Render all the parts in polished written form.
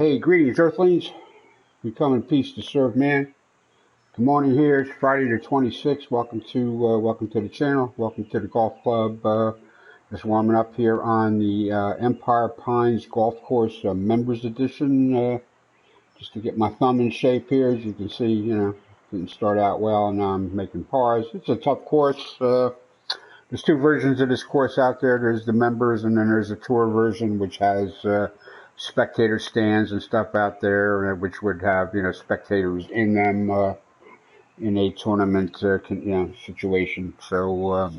Hey, greetings, Earthlings. We come in peace to serve man. Good morning. Here it's Friday the 26th. Welcome to the channel. Welcome to the golf club. Just warming up here on the Empire Pines Golf Course Members Edition. Just to get my thumb in shape here. As you can see, didn't start out well, and now I'm making pars. It's a tough course. There's two versions of this course out there. There's the members, and then there's a tour version, which has spectator stands and stuff out there, which would have spectators in them in a tournament situation. So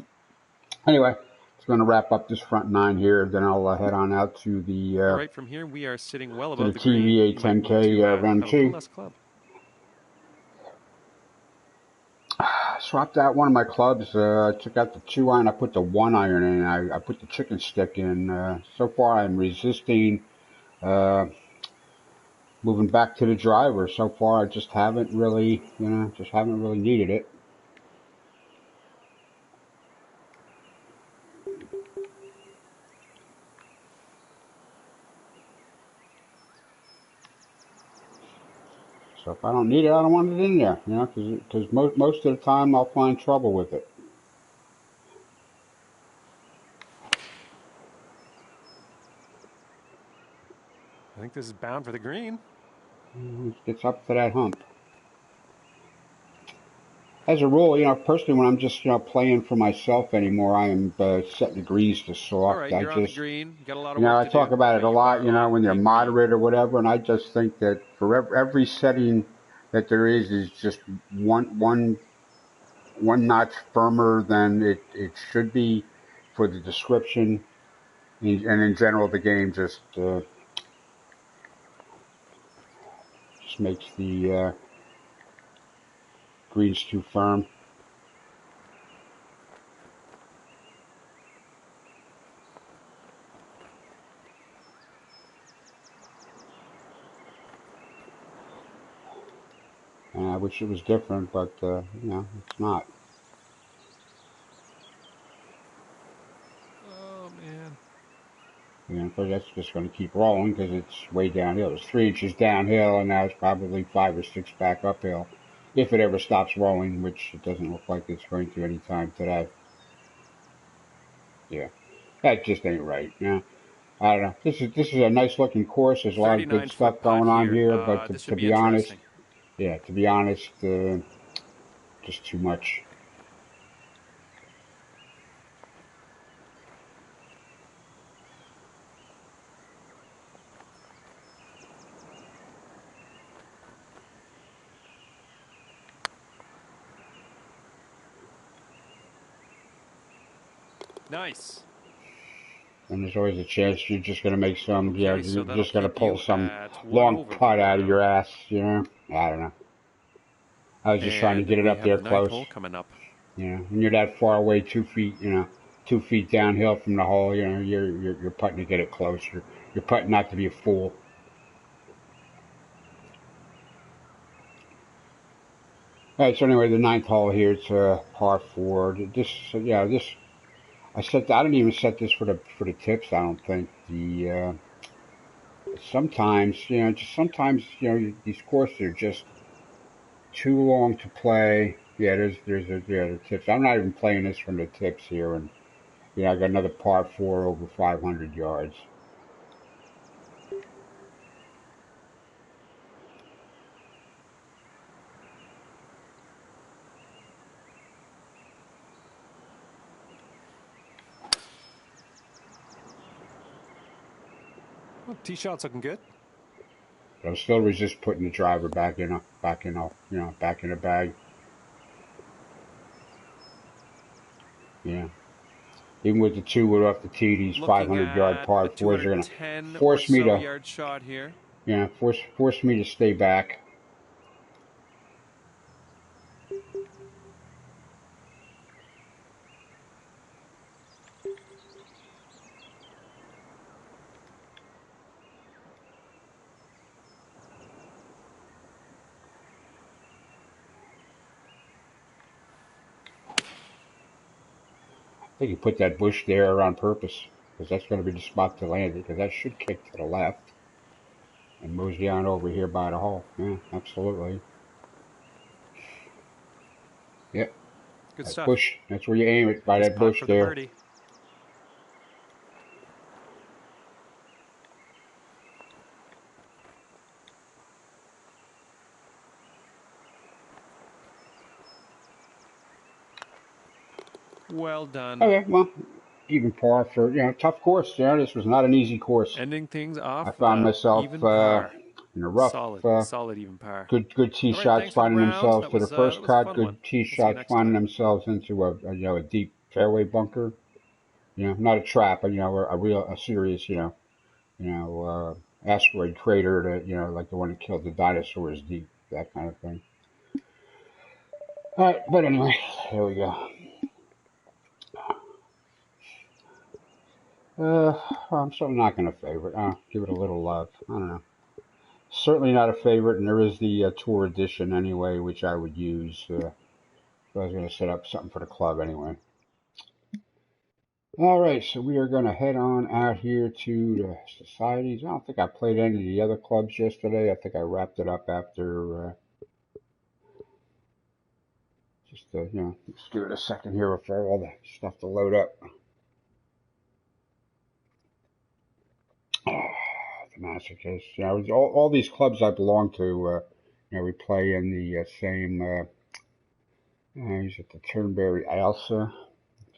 anyway, it's going to wrap up this front nine here. Then I'll head on out to the All right, from here we are sitting well above the TVA 10K round two. Swapped out one of my clubs. I took out the 2-iron. I put the 1-iron in. I put the chicken stick in. So far, I'm resisting moving back to the driver. So far, I just haven't really, needed it. So if I don't need it, I don't want it in there, because most of the time I'll find trouble with it. I think this is bound for the green. It gets up to that hump. As a rule, personally, when I'm just, playing for myself anymore, I am setting the greens to soft. All right, you're on the green. You got a lot of work I talk about it a lot, when they're moderate or whatever, and I just think that for every setting that there is just one notch firmer than it should be for the description, and in general, the game just makes the greens too firm. And I wish it was different, but it's not. Oh man. Of course, that's just going to keep rolling because it's way downhill. It's 3 inches downhill, and now it's probably 5 or 6 back uphill, if it ever stops rolling, which it doesn't look like it's going to anytime today. Yeah, that just ain't right. I don't know. This is a nice looking course. There's a lot of good stuff going on here, but to be honest, just too much. Nice. And there's always a chance you're just going to make some, you're just going to pull some long putt out of your ass, I don't know. I was just trying to get it up there close. Coming up. When you're that far away, 2 feet, 2 feet downhill from the hole, you're putting to get it close. You're putting not to be a fool. All right, so anyway, the 9th hole here, it's a par 4. I didn't even set this for the tips. I don't think sometimes these courses are just too long to play. Yeah, there's the tips. I'm not even playing this from the tips here, and I got another par 4 over 500 yards. Well, tee shot's looking good. But I'll still resist putting the driver back in the bag. Yeah. Even with the 2 wood off the tee, these 500-yard par 4s are going to force me to yard shot here. Yeah, force me to stay back. I think you put that bush there on purpose, because that's going to be the spot to land it, because that should kick to the left. and mosey on over here by the hole. Yeah, absolutely. Yep, Good that stuff. bush. That's where you aim it, by Nice that putt bush for the there. birdie. Well done. Okay, well, even par for, tough course. This was not an easy course. Ending things I off with found a myself even par. in a rough. Solid even par. Good tee All right, shots thanks for the finding round. themselves That to the was first a cut. fun one. Good tee We'll see you shots next finding time. themselves into a deep fairway bunker. Not a trap, but a serious asteroid crater that like the one that killed the dinosaurs deep, that kind of thing. All right, but anyway, here we go. I'm certainly not going to favorite. Give it a little love. I don't know. Certainly not a favorite, and there is the tour edition anyway, which I would use if I was going to set up something for the club anyway. All right, so we are going to head on out here to the societies. I don't think I played any of the other clubs yesterday. I think I wrapped it up after let's give it a second here for all the stuff to load up. The masochist. All these clubs I belong to, we play in the same. He's at the Turnberry Alsa.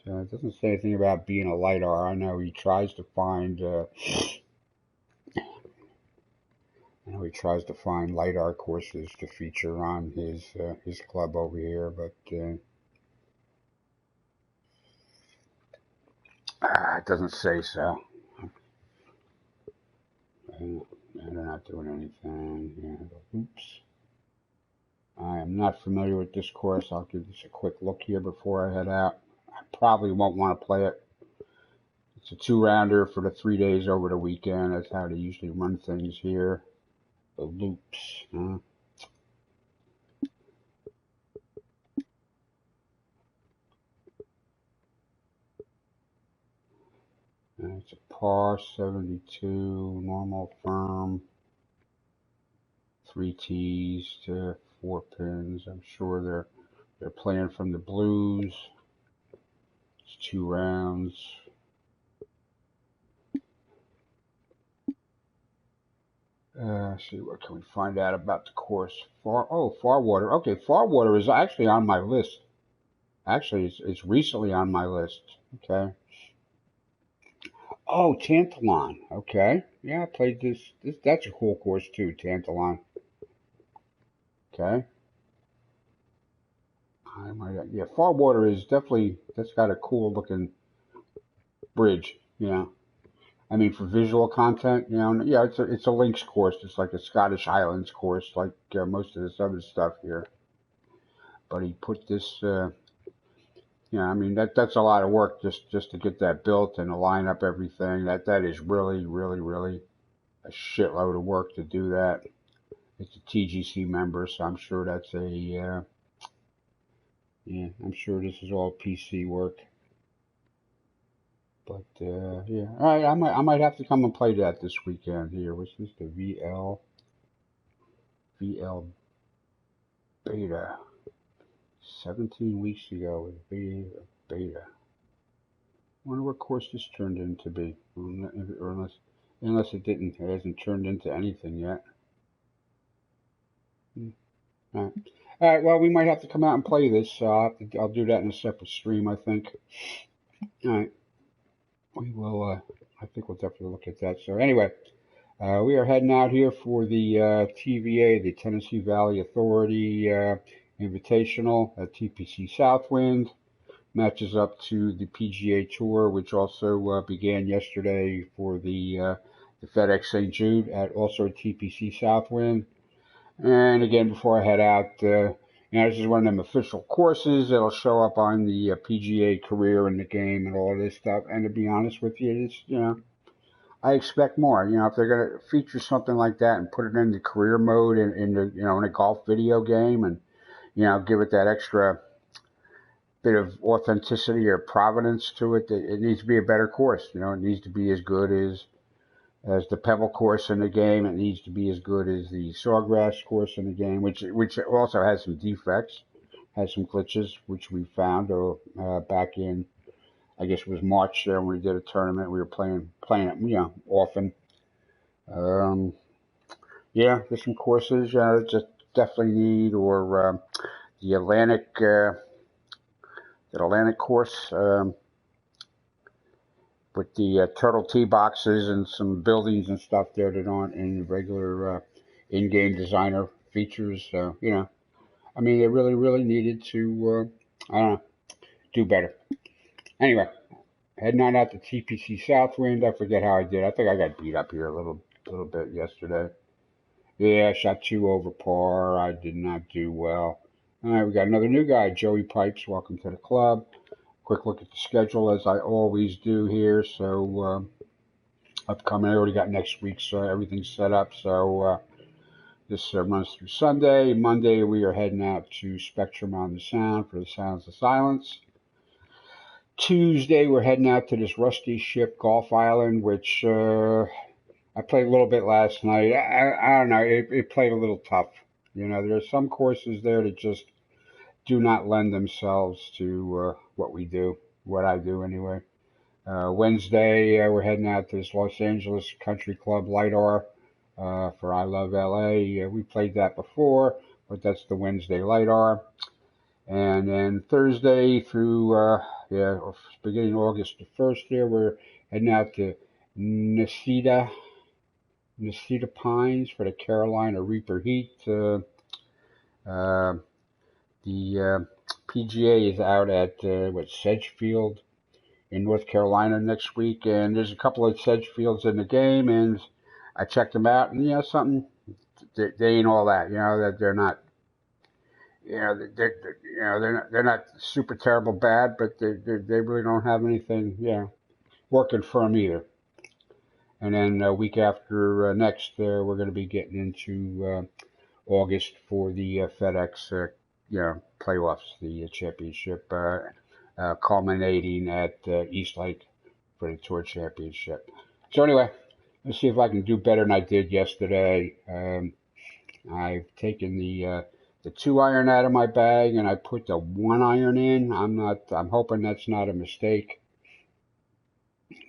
It doesn't say anything about being a LiDAR. I know he tries to find. He tries to find LiDAR courses to feature on his club over here, but it doesn't say so. They're not doing anything. Yeah, oops. I am not familiar with this course. I'll give this a quick look here before I head out. I probably won't want to play it. It's a 2-rounder for the 3 days over the weekend. That's how they usually run things here. The loops. Huh? It's a par 72, normal firm, 3 tees to 4 pins. I'm sure they're playing from the blues. It's 2 rounds. Let's see, what can we find out about the course? Farwater. Okay, Farwater is actually on my list. Actually, it's recently on my list. Okay. Oh, Tantalon. Okay. Yeah, I played this. That's a cool course too, Tantalon. Okay. Yeah, Farwater is definitely, that's got a cool looking bridge. Yeah. I mean, for visual content, yeah, it's a links course. It's like a Scottish Highlands course, like most of this other stuff here. But he put this, I mean that's a lot of work just to get that built and to line up everything. That is really, really, really a shitload of work to do that. It's a TGC member, so I'm sure that's I'm sure this is all PC work. But yeah, all right, I might have to come and play that this weekend here. What's this? The VL beta. 17 weeks ago with beta. I wonder what course this turned into be, or unless it didn't. It hasn't turned into anything yet. All right. All right. Well, we might have to come out and play this. I'll do that in a separate stream, I think. All right. We will. I think we'll definitely look at that. So anyway, we are heading out here for the TVA, the Tennessee Valley Authority Invitational at TPC Southwind. Matches up to the PGA Tour, which also began yesterday for the FedEx St. Jude at also TPC Southwind. And again, before I head out, this is one of them official courses that'll show up on the PGA career in the game and all this stuff. And to be honest with you, it's, I expect more. If they're going to feature something like that and put it in the career mode in a golf video game and, give it that extra bit of authenticity or provenance to it, it needs to be a better course. It needs to be as good as, as the pebble course in the game. It needs to be as good as the sawgrass course in the game, which also has some defects, has some glitches, which we found back in, I guess it was March there when we did a tournament. We were playing it, often. Um, yeah, there's some courses that just definitely need, or the Atlantic course. With the turtle tee boxes and some buildings and stuff there that aren't in regular in-game designer features. So, I mean, they really, really needed to, I don't know, do better. Anyway, heading on out to TPC Southwind. I forget how I did. I think I got beat up here a little bit yesterday. Yeah, I shot 2 over par. I did not do well. All right, we got another new guy, Joey Pipes. Welcome to the club. Quick look at the schedule, as I always do here. So, upcoming, I already got next week, so everything's set up. So, this runs through Sunday. Monday, we are heading out to Spectrum on the Sound for the Sounds of Silence. Tuesday, we're heading out to this Rusty Ship Golf Island, which I played a little bit last night. I don't know. It played a little tough. There's some courses there that just do not lend themselves to what I do anyway. Wednesday, we're heading out to this Los Angeles Country Club LIDAR for I Love LA. We played that before, but that's the Wednesday LIDAR. And then Thursday through, beginning August the 1st here, we're heading out to Necedah Pines for the Carolina Reaper Heat. The PGA is out at, Sedgefield in North Carolina next week, and there's a couple of Sedgefields in the game, and I checked them out, and something, they ain't all that, that they're not, they're not super terrible bad, but they really don't have anything, working for them either. And then a week after next, we're going to be getting into August for the FedEx, playoffs, the championship, culminating at East Lake for the Tour Championship. So anyway, let's see if I can do better than I did yesterday. I've taken the 2-iron out of my bag and I put the 1-iron in. I'm hoping that's not a mistake.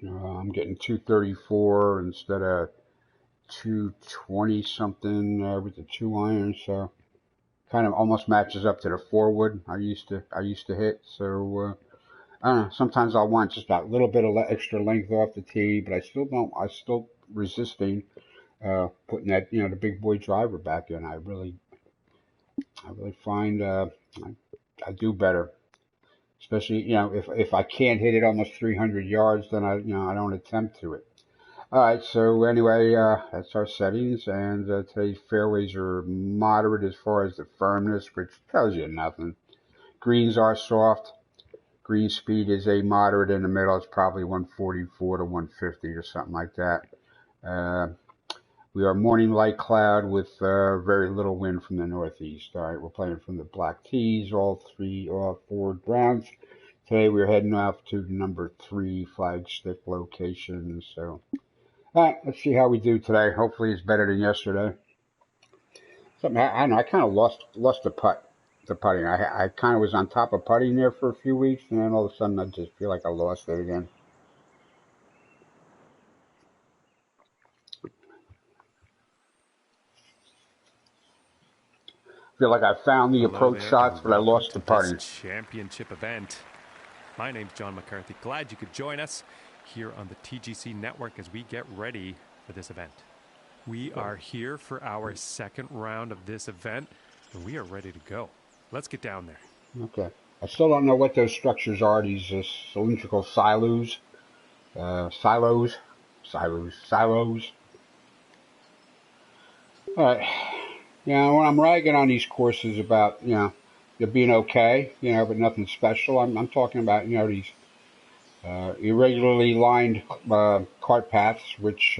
I'm getting 234 instead of 220 something with the 2-iron, so kind of almost matches up to the 4-wood I used to hit. So I don't know. Sometimes I want just that little bit of extra length off the tee, but I still resisting putting that the big boy driver back in. I really find I do better, especially if I can't hit it almost 300 yards, then I don't attempt to it. All right, so anyway, that's our settings, and today's fairways are moderate as far as the firmness, which tells you nothing. Greens are soft. Green speed is a moderate in the middle. It's probably 144 to 150 or something like that. We are morning light cloud with very little wind from the northeast. All right, we're playing from the black tees, all 4 rounds. Today we're heading off to number 3 flagstick location. So, all right, let's see how we do today. Hopefully it's better than yesterday. Something I don't know. I kind of lost the putting. I kind of was on top of putting there for a few weeks, and then all of a sudden I just feel like I lost it again. Feel like I found the approach shots, but I lost the putting. Championship event. My name's John McCarthy. Glad you could join us here on the TGC network as we get ready for this event. We are here for our second round of this event, and we are ready to go. Let's get down there. Okay. I still don't know what those structures are. These cylindrical silos. Silos. All right. When I'm ragging on these courses about, they're being okay, but nothing special, I'm talking about, these irregularly lined cart paths, which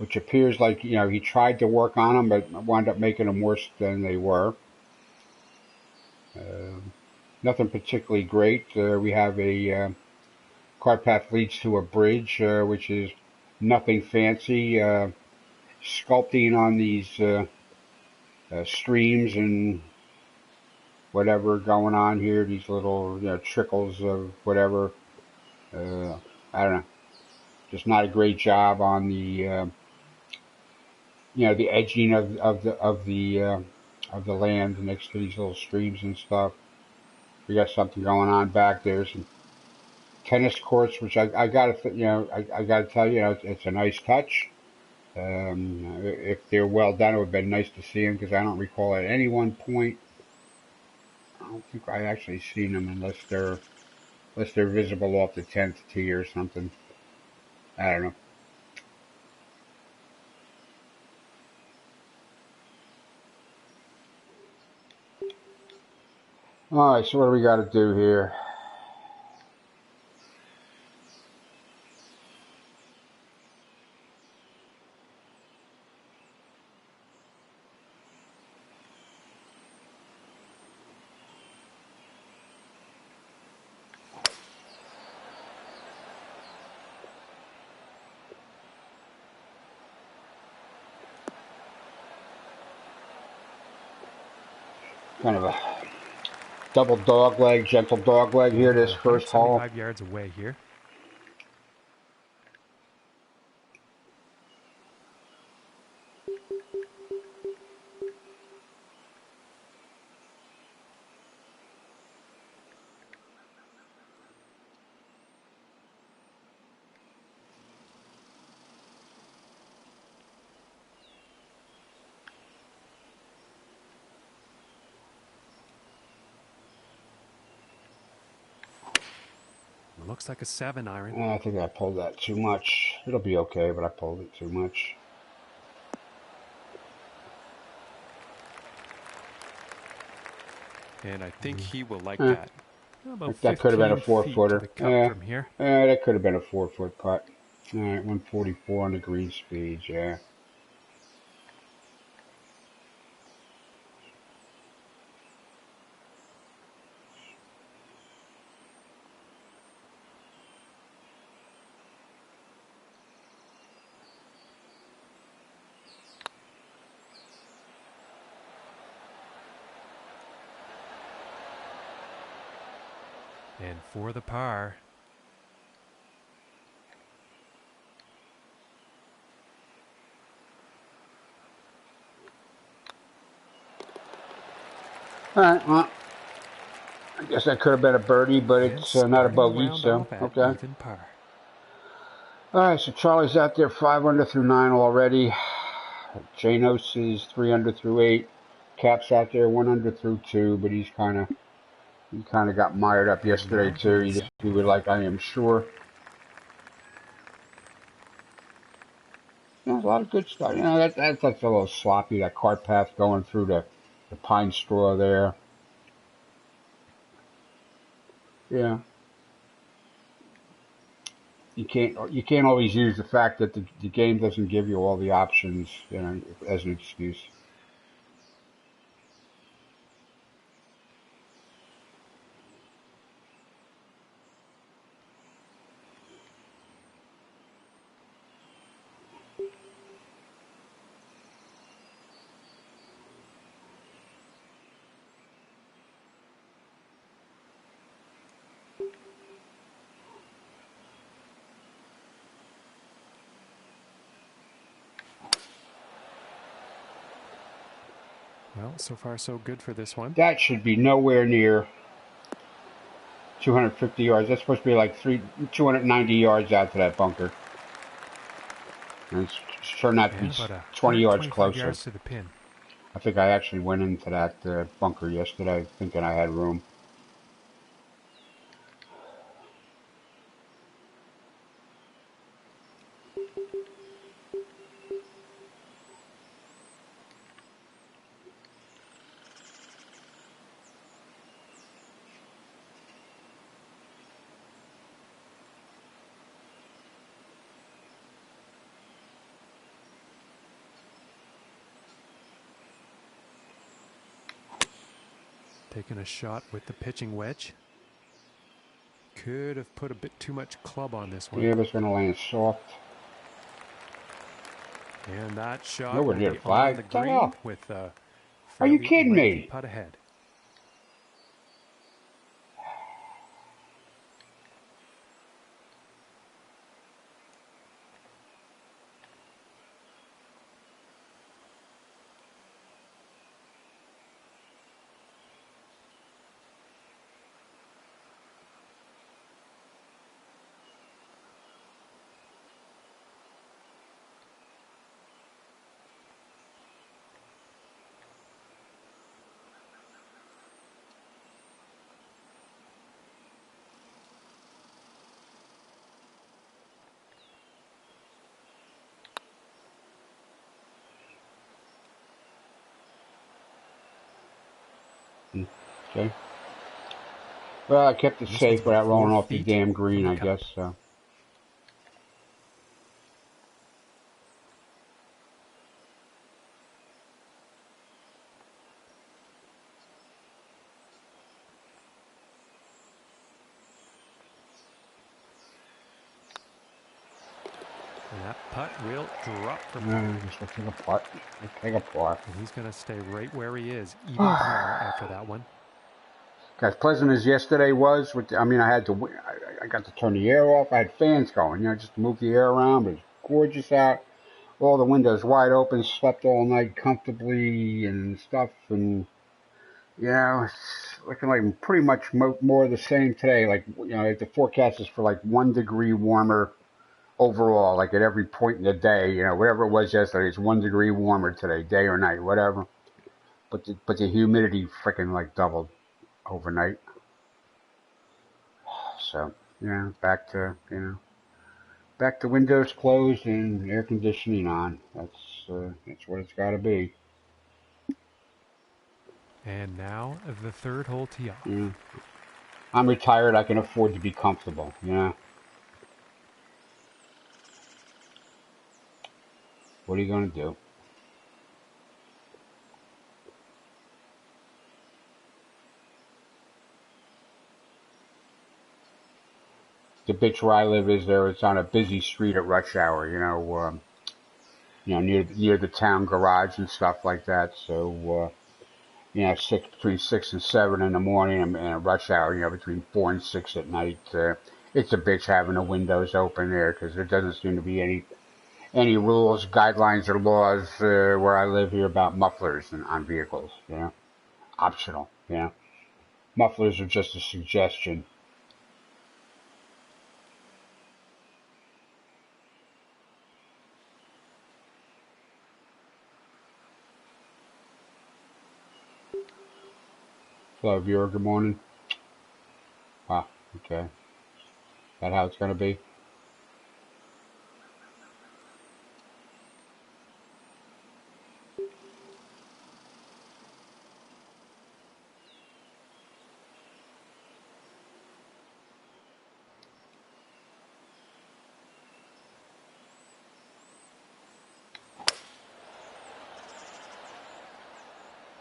appears like, he tried to work on them, but wound up making them worse than they were. Nothing particularly great. We have a cart path leads to a bridge, which is nothing fancy. Sculpting on these streams and whatever going on here. These little trickles of whatever. I don't know. Just not a great job on the the edging of the land next to these little streams and stuff. We got something going on back there. Some tennis courts, which I gotta I gotta tell you, it's a nice touch. If they're well done, it would have been nice to see them because I don't recall at any one point. I don't think I actually seen them unless they're visible off the 10th tee or something. I don't know. All right, so what do we got to do here? Kind of a double dog leg, gentle dog leg here, this first hole. 75 yards away here. Looks like a 7-iron. I think I pulled that too much. It'll be okay, but I pulled it too much. And I think he will like that. About that could have been a 4-footer. From here. That could have been a 4-foot putt. All right, 144 on the green speed, yeah. And for the par. All right, well, I guess that could have been a birdie, but it's not a bogey, so okay. Even par. All right, so Charlie's out there 5 under through 9 already. Janos is 3 under through 8. Cap's out there 1 under through 2, but he kind of got mired up yesterday too. He would like, I am sure. There's a lot of good stuff. That's a little sloppy. That cart path going through the pine straw there. Yeah. You can't always use the fact that the game doesn't give you all the options, as an excuse. Well, so far so good for this one. That should be nowhere near 250 yards. That's supposed to be like 290 yards out to that bunker. And it's turned out to be 20 yards closer. Yards to the pin. I think I actually went into that bunker yesterday thinking I had room. Taking a shot with the pitching wedge. Could have put a bit too much club on this one. Yeah, it was going to land soft. And that shot Nowhere will near be the on the flag. What the green hell? with a Are you fairly kidding lengthy me? putt ahead. Okay. Well, I kept it This safe one's about without rolling 4 off the feet damn from green, the I cup. guess. So. And that putt will drop for par. I guess we'll take a putt. We'll take a putt. And he's going to stay right where he is, even par after that one. As pleasant as yesterday was, I had to, I got to turn the air off. I had fans going, just to move the air around. But it's gorgeous out. All the windows wide open. Slept all night comfortably and stuff. And it's looking like pretty much more of the same today. Like the forecast is for like 1 degree warmer overall. Like at every point in the day, whatever it was yesterday, it's 1 degree warmer today, day or night, whatever. But the humidity freaking like doubled overnight. So, back to windows closed and air conditioning on. That's what it's got to be. And now the third hole tee off. Yeah. I'm retired. I can afford to be comfortable. What are you going to do? The bitch where I live is there. It's on a busy street at rush hour. Near the town garage and stuff like that. So, between 6 and 7 in the morning and a rush hour, between 4 and 6 at night. It's a bitch having the windows open there because there doesn't seem to be any rules, guidelines, or laws where I live here about mufflers on vehicles. Optional. Mufflers are just a suggestion. Hello, viewer. Good morning. Wow. Okay. Is that how it's going to be?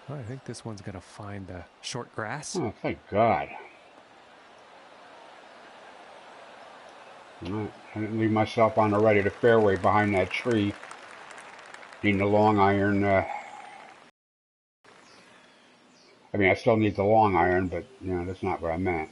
Well, I think this one's going to find the short grass. Oh, thank God. I didn't leave myself on the right of the fairway behind that tree. Needing the long iron. I still need the long iron, but, that's not what I meant.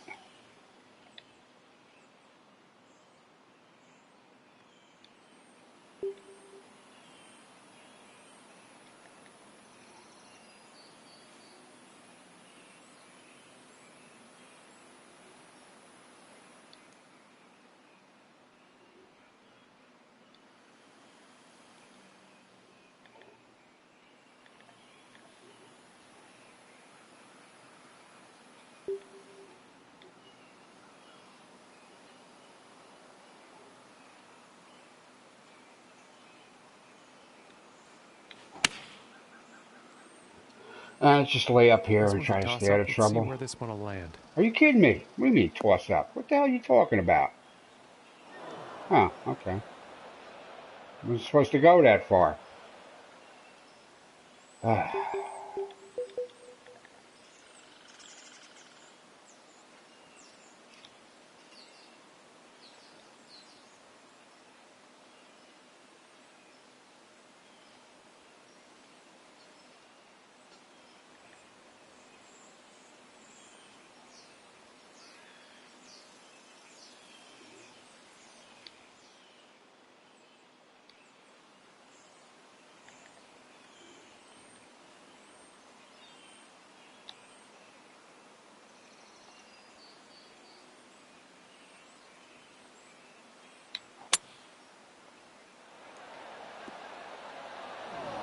Let's just lay up here This and one's a try to stay out toss-up. of Let's see trouble. where this one will land. Are you kidding me? What do you mean toss up? What the hell are you talking about? Oh, okay. I wasn't supposed to go that far.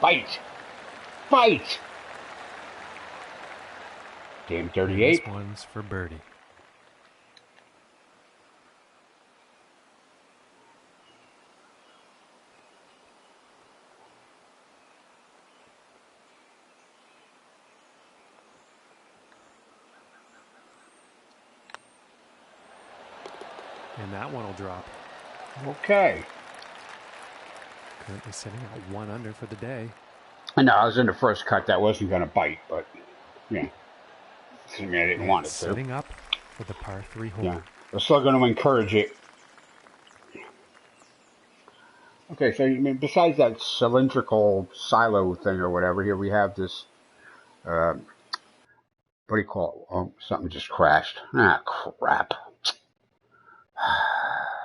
Fight! Fight! Game And 38. this one's for birdie. And that one will drop. Okay. Currently sitting at 1 under for the day. I know I was in the first cut. That wasn't going to bite, but yeah. I mean, I didn't want it to. Setting up for the par 3 hole. Yeah. We're still going to encourage it. Okay, so I mean, besides that cylindrical silo thing or whatever, here we have this, what do you call it? Oh, something just crashed. Ah, crap.